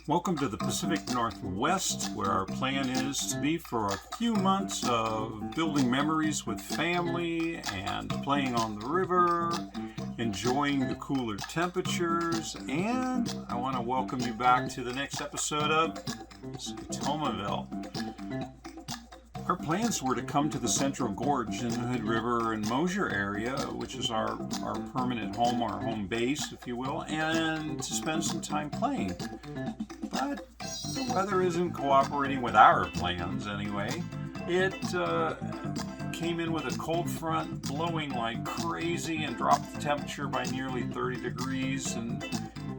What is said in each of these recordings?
Welcome to the Pacific Northwest, where our plan is to be for a few months of building memories with family and playing on the river, enjoying the cooler temperatures, and I want to welcome you back to the next episode of Scotomaville. Our plans were to come to the Central Gorge in the Hood River and Mosier area, which is our permanent home, our home base, if you will, and to spend some time playing. But the weather isn't cooperating with our plans anyway. It came in with a cold front blowing like crazy and dropped the temperature by nearly 30 degrees. And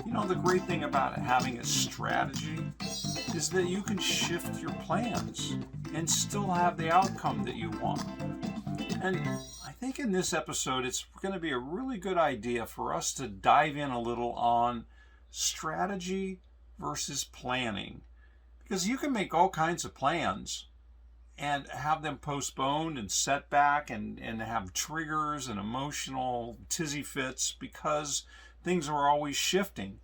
you know, the great thing about having a strategy is that you can shift your plans and still have the outcome that you want. And I think in this episode, it's going to be a really good idea for us to dive in a little on strategy versus planning. Because you can make all kinds of plans and have them postponed and set back and have triggers and emotional tizzy fits because things are always shifting.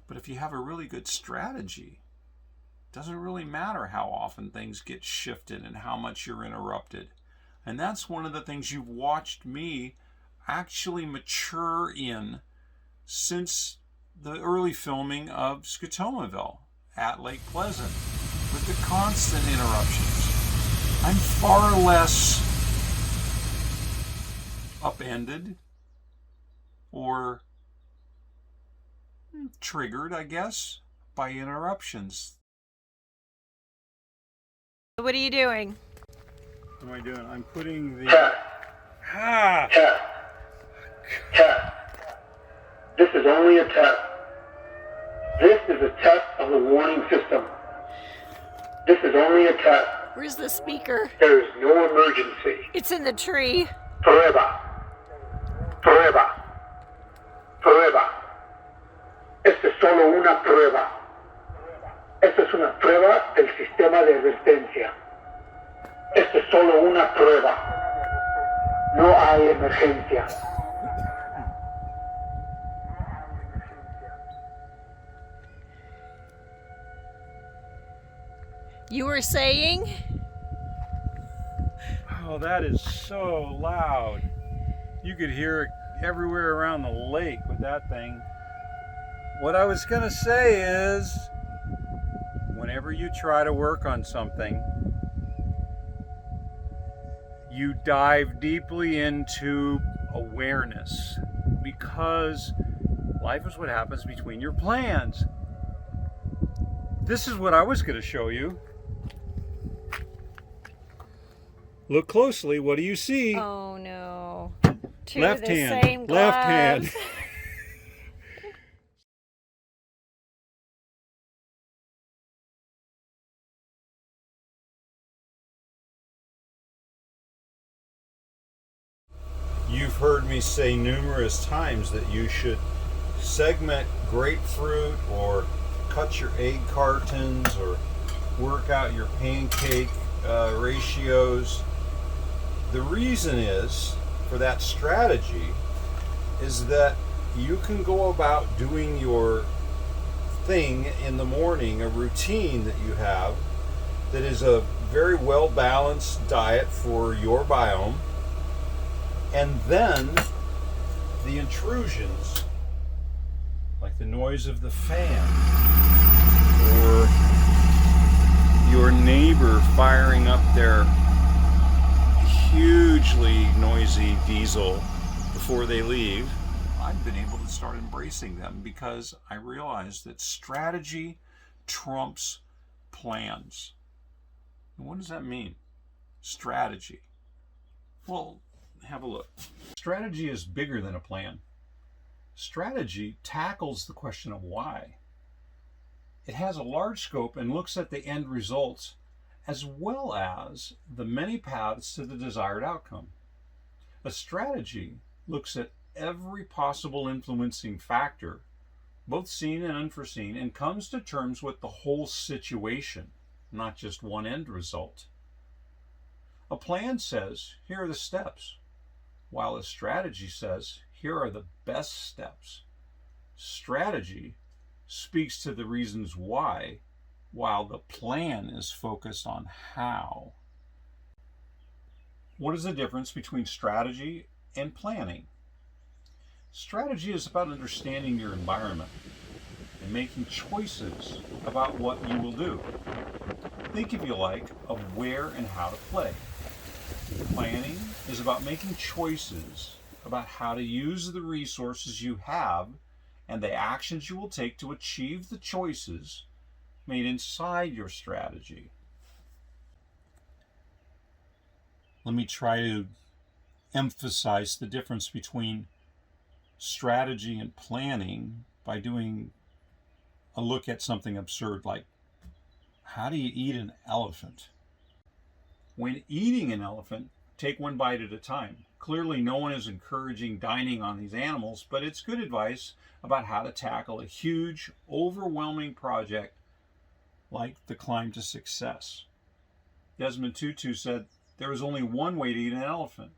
But if you have a really good strategy, it doesn't really matter how often things get shifted and how much you're interrupted. And that's one of the things you've watched me actually mature in since the early filming of Scotomaville at Lake Pleasant, with the constant interruptions. I'm far less upended or triggered, I guess, by interruptions. What are you doing? What am I doing? I'm putting the... Test. This is only a test. This is a test of the warning system. This is only a test. Where's the speaker? There is no emergency. It's in the tree. Prueba. Prueba. Prueba. Esta es solo una prueba. Esta es una prueba del sistema de advertencia. Esta es solo una prueba. No hay emergencia. You were saying? Oh, that is so loud. You could hear it everywhere around the lake with that thing. What I was going to say is, whenever you try to work on something, you dive deeply into awareness, because life is what happens between your plans. This is what I was going to show you. Look closely. What do you see? Oh no. Two Left of the hand. same gloves. Left hand. You've heard me say numerous times that you should segment grapefruit or cut your egg cartons or work out your pancake ratios. The reason is, for that strategy, is that you can go about doing your thing in the morning, a routine that you have that is a very well balanced diet for your biome. And then the intrusions, like the noise of the fan, or your neighbor firing up their hugely noisy diesel before they leave, I've been able to start embracing them because I realized that strategy trumps plans. And what does that mean? Strategy. Well, have a look. Strategy is bigger than a plan. Strategy tackles the question of why. It has a large scope and looks at the end results as well as the many paths to the desired outcome. A strategy looks at every possible influencing factor, both seen and unforeseen, and comes to terms with the whole situation, not just one end result. A plan says, here are the steps, while a strategy says, here are the best steps. Strategy speaks to the reasons why, while the plan is focused on how. What is the difference between strategy and planning? Strategy is about understanding your environment and making choices about what you will do. Think, if you like, of where and how to play. Planning is about making choices about how to use the resources you have and the actions you will take to achieve the choices made inside your strategy. Let me try to emphasize the difference between strategy and planning by doing a look at something absurd like, how do you eat an elephant? When eating an elephant, take one bite at a time. Clearly, no one is encouraging dining on these animals, but it's good advice about how to tackle a huge, overwhelming project like the climb to success. Desmond Tutu said, there is only one way to eat an elephant,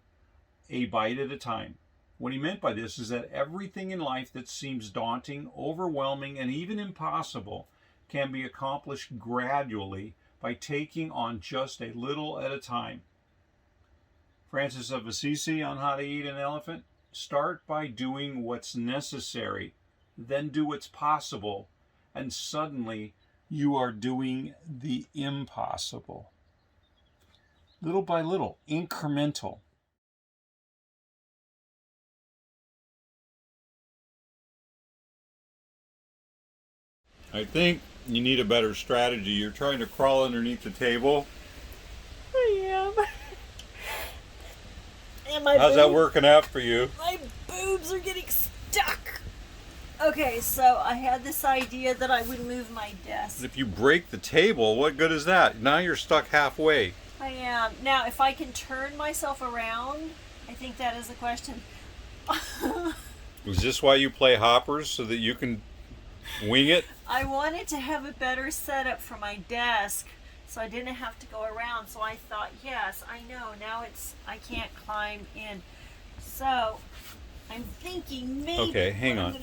a bite at a time. What he meant by this is that everything in life that seems daunting, overwhelming, and even impossible can be accomplished gradually by taking on just a little at a time. Francis of Assisi on how to eat an elephant: start by doing what's necessary, then do what's possible, and suddenly you are doing the impossible. Little by little, incremental. I think you need a better strategy. You're trying to crawl underneath the table. I am. And How's that working out for you? My boobs are getting stuck. Okay, so I had this idea that I would move my desk. If you break the table, what good is that? Now you're stuck halfway. I am. Now, if I can turn myself around, I think that is the question. Is this why you play hoppers, so that you can wing it? I wanted to have a better setup for my desk, so I didn't have to go around. So I thought, yes, I know. Now I can't climb in. So I'm thinking maybe. Okay, hang on.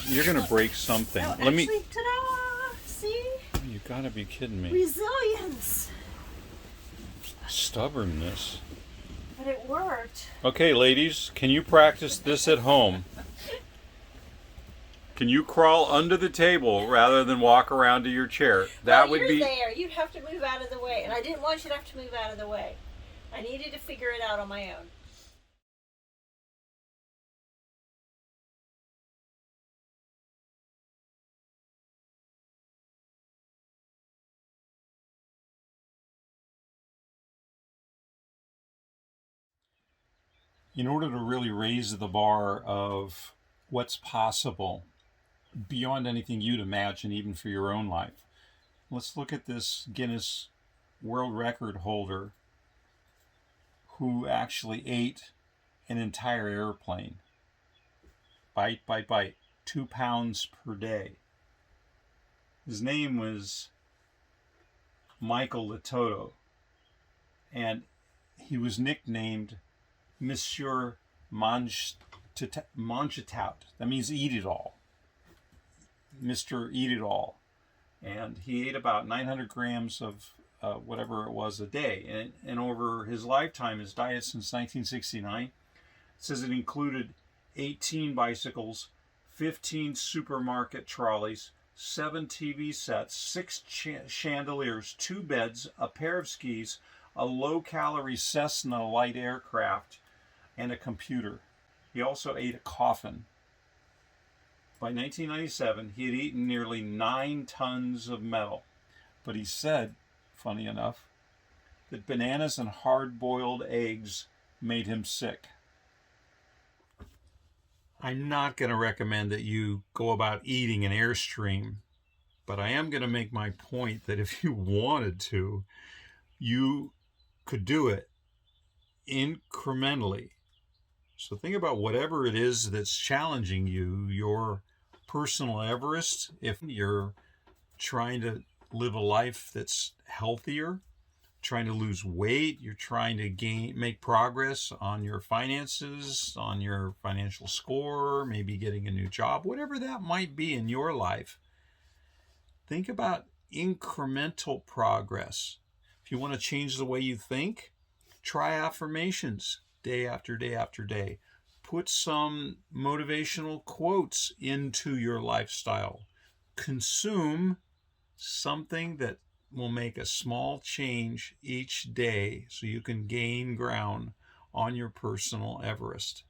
You're gonna break something. No, Let me. Ta-da! See? You gotta be kidding me. Resilience. Stubbornness. But it worked. Okay, ladies, can you practice this at home? Can you crawl under the table rather than walk around to your chair? That would be. You're there. You'd have to move out of the way, and I didn't want you to have to move out of the way. I needed to figure it out on my own. In order to really raise the bar of what's possible beyond anything you'd imagine, even for your own life, let's look at this Guinness World Record holder who actually ate an entire airplane, bite by bite, 2 pounds per day. His name was Michael Latoto, and he was nicknamed Monsieur Mangetout. That means eat it all. Mr. Eat It All. And he ate about 900 grams of whatever it was a day. And over his lifetime, his diet since 1969, it says it included 18 bicycles, 15 supermarket trolleys, 7 TV sets, 6 chandeliers, 2 beds, a pair of skis, a low-calorie Cessna light aircraft, and a computer. He also ate a coffin. By 1997, he had eaten nearly 9 tons of metal. But he said, funny enough, that bananas and hard-boiled eggs made him sick. I'm not going to recommend that you go about eating an Airstream, but I am going to make my point that if you wanted to, you could do it incrementally. So think about whatever it is that's challenging you, your personal Everest. If you're trying to live a life that's healthier, trying to lose weight, you're trying to make progress on your finances, on your financial score, maybe getting a new job, whatever that might be in your life, think about incremental progress. If you want to change the way you think, try affirmations day after day after day. Put some motivational quotes into your lifestyle. Consume something that will make a small change each day so you can gain ground on your personal Everest.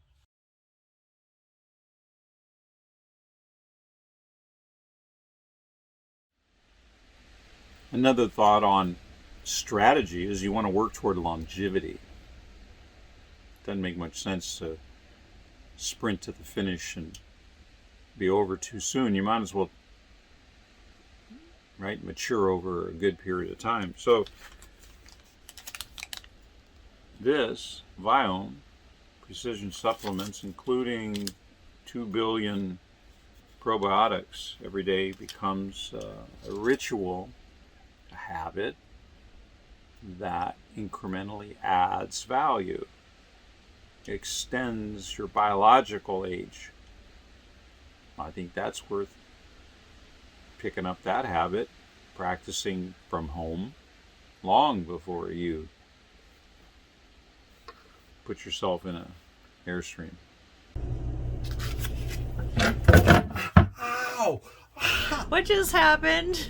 Another thought on strategy is you want to work toward longevity. Doesn't make much sense to sprint to the finish and be over too soon. You might as well, right, mature over a good period of time. So this Viome precision supplements, including 2 billion probiotics every day, becomes a ritual, a habit that incrementally adds value, extends your biological age. I think that's worth picking up that habit, practicing from home long before you put yourself in an Airstream. Ow! What just happened?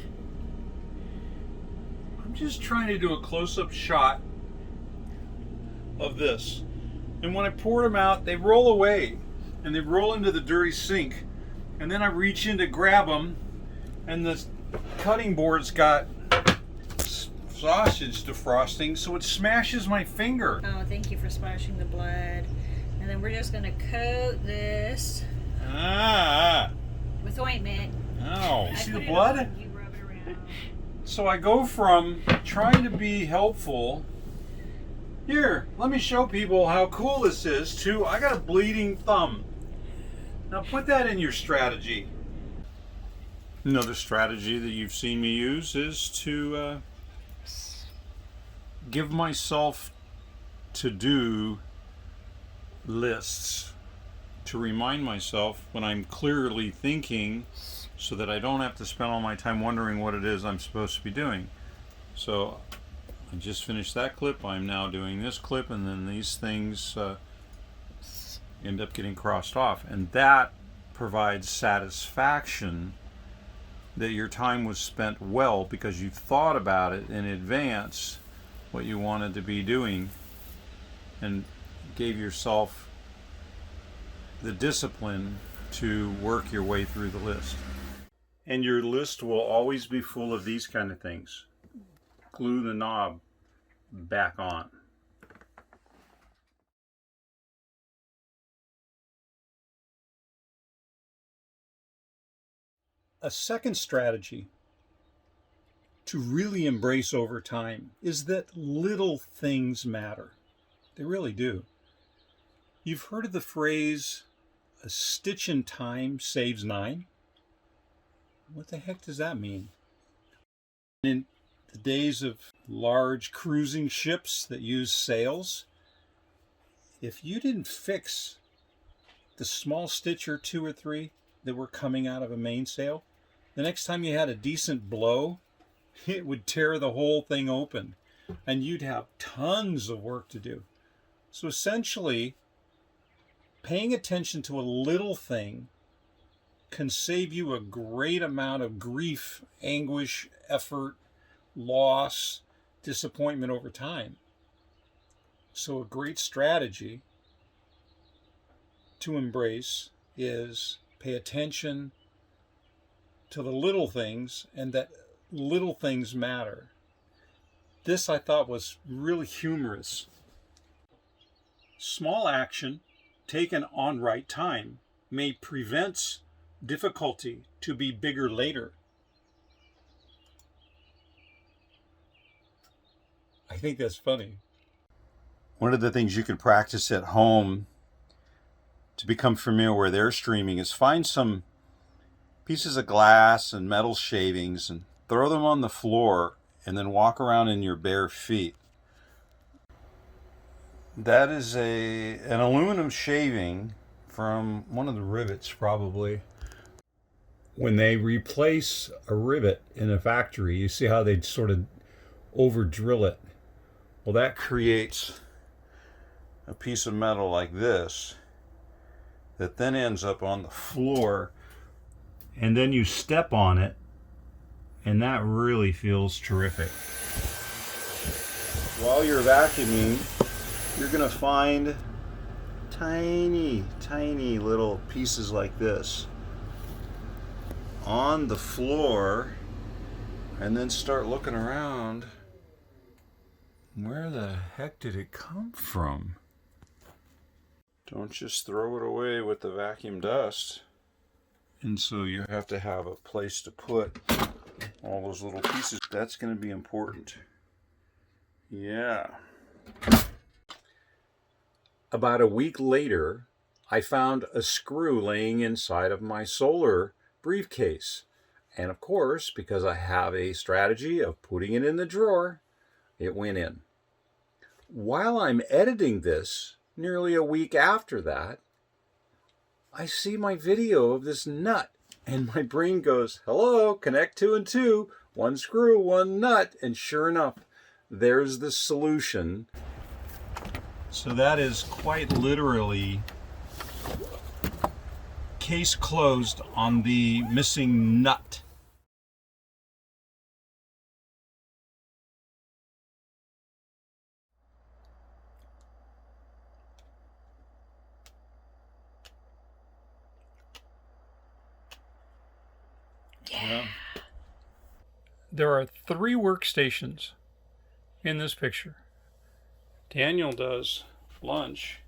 I'm just trying to do a close-up shot of this. And when I pour them out, they roll away. And they roll into the dirty sink. And then I reach in to grab them. And the cutting board's got sausage defrosting, so it smashes my finger. Oh, thank you for splashing the blood. And then we're just going to coat this with ointment. Oh, you see the blood? You rub it around. So I go from trying to be helpful, here, let me show people how cool this is, to I got a bleeding thumb. Now put that in your strategy. Another strategy that you've seen me use is to give myself to-do lists to remind myself when I'm clearly thinking, so that I don't have to spend all my time wondering what it is I'm supposed to be doing. So I just finished that clip. I'm now doing this clip, and then these things end up getting crossed off, and that provides satisfaction that your time was spent well because you thought about it in advance, what you wanted to be doing, and gave yourself the discipline to work your way through the list. And your list will always be full of these kind of things. Glue the knob back on. A second strategy to really embrace over time is that little things matter. They really do. You've heard of the phrase, a stitch in time saves 9? What the heck does that mean? In the days of large cruising ships that use sails, if you didn't fix the small stitch or 2 or 3 that were coming out of a mainsail, the next time you had a decent blow, it would tear the whole thing open, and you'd have tons of work to do. So essentially, paying attention to a little thing can save you a great amount of grief, anguish, effort, loss, disappointment over time. So a great strategy to embrace is pay attention to the little things, and that little things matter. This I thought was really humorous. Small action taken on right time may prevent difficulty to be bigger later. I think that's funny. One of the things you could practice at home to become familiar with Airstreaming is find some pieces of glass and metal shavings and throw them on the floor and then walk around in your bare feet. That is an aluminum shaving from one of the rivets, probably. when they replace a rivet in a factory, you see how they sort of over drill it. Well, that creates a piece of metal like this that then ends up on the floor, and then you step on it, and that really feels terrific. While you're vacuuming, you're gonna find tiny, tiny little pieces like this on the floor, and then start looking around. Where the heck did it come from? Don't just throw it away with the vacuum dust. And so you have to have a place to put all those little pieces. That's going to be important. Yeah. About a week later, I found a screw laying inside of my solar briefcase. And of course, because I have a strategy of putting it in the drawer, it went in. While I'm editing this, nearly a week after that, I see my video of this nut, and my brain goes, hello, connect 2 and 2, 1 screw, 1 nut, and sure enough, there's the solution. So that is quite literally case closed on the missing nut. Yeah. There are 3 workstations in this picture. Daniel does lunch,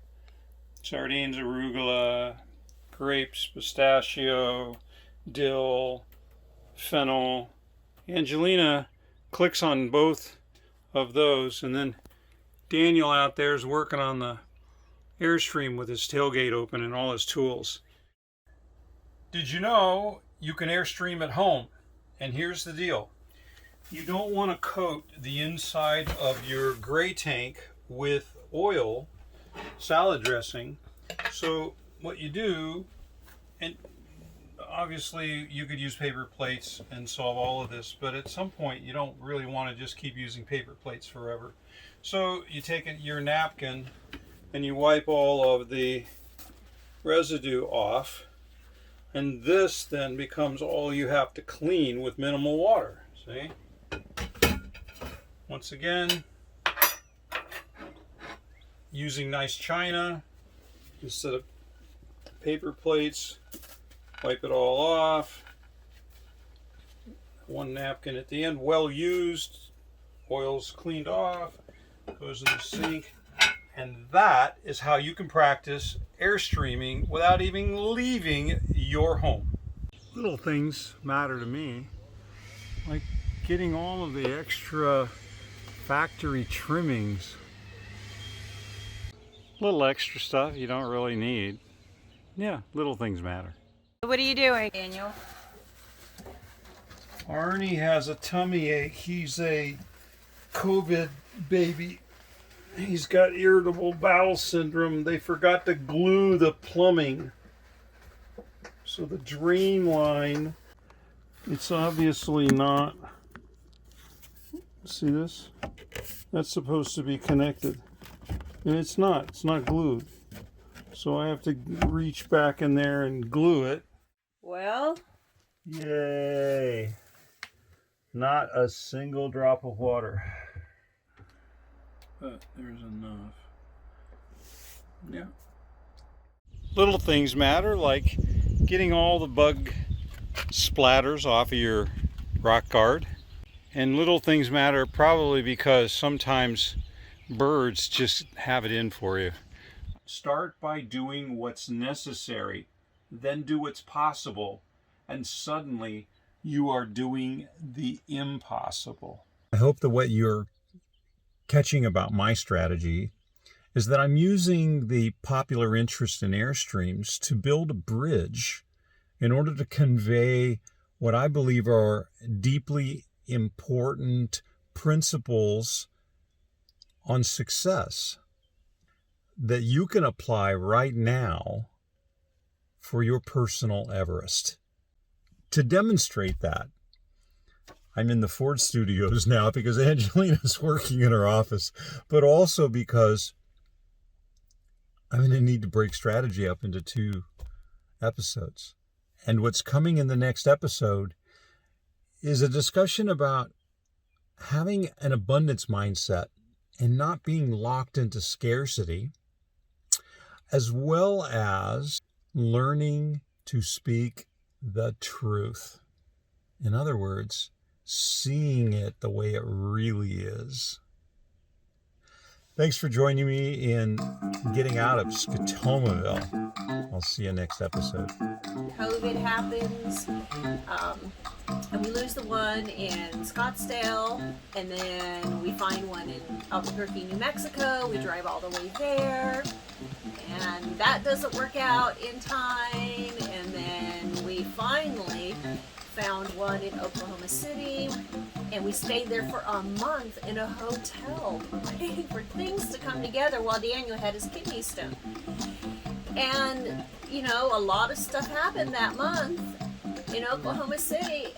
sardines, arugula, grapes, pistachio, dill, fennel. Angelina clicks on both of those, and then Daniel out there is working on the Airstream with his tailgate open and all his tools. Did you know you can Airstream at home? And here's the deal. You don't want to coat the inside of your gray tank with oil, salad dressing. So what you do, and obviously you could use paper plates and solve all of this, but at some point you don't really want to just keep using paper plates forever. So you take your napkin and you wipe all of the residue off, and this then becomes all you have to clean with minimal water. See? Once again, using nice china instead of paper plates, wipe it all off. 1 napkin at the end, well used, oil's cleaned off, goes in the sink, and that is how you can practice Airstreaming without even leaving your home. Little things matter to me, like getting all of the extra factory trimmings. Little extra stuff you don't really need. Yeah, little things matter. What are you doing, Daniel? Arnie has a tummy ache. He's a COVID baby. He's got irritable bowel syndrome. They forgot to glue the plumbing. So the drain line, it's obviously not, see this? That's supposed to be connected. And it's not glued. So I have to reach back in there and glue it. Well, Yay! Not a single drop of water. But there's enough. Yeah. Little things matter, like getting all the bug splatters off of your rock guard. And little things matter probably because sometimes birds just have it in for you. Start by doing what's necessary, then do what's possible, and suddenly you are doing the impossible. I hope that what you're catching about my strategy is that I'm using the popular interest in Airstreams to build a bridge in order to convey what I believe are deeply important principles on success that you can apply right now for your personal Everest. to demonstrate that, I'm in the Ford studios now because Angelina's working in her office, but also because I'm going to need to break strategy up into 2 episodes. And what's coming in the next episode is a discussion about having an abundance mindset and not being locked into scarcity, as well as learning to speak the truth. In other words, seeing it the way it really is. Thanks for joining me in getting out of Scotomaville. I'll see you next episode. COVID happens, and we lose the one in Scottsdale, and then we find one in Albuquerque, New Mexico. We drive all the way there, and that doesn't work out in time, and then we finally found one in Oklahoma City, and we stayed there for a month in a hotel waiting for things to come together while Daniel had his kidney stone. And, you know, a lot of stuff happened that month in Oklahoma City.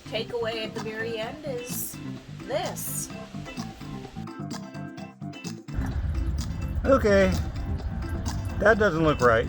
Takeaway at the very end is this. Okay, that doesn't look right.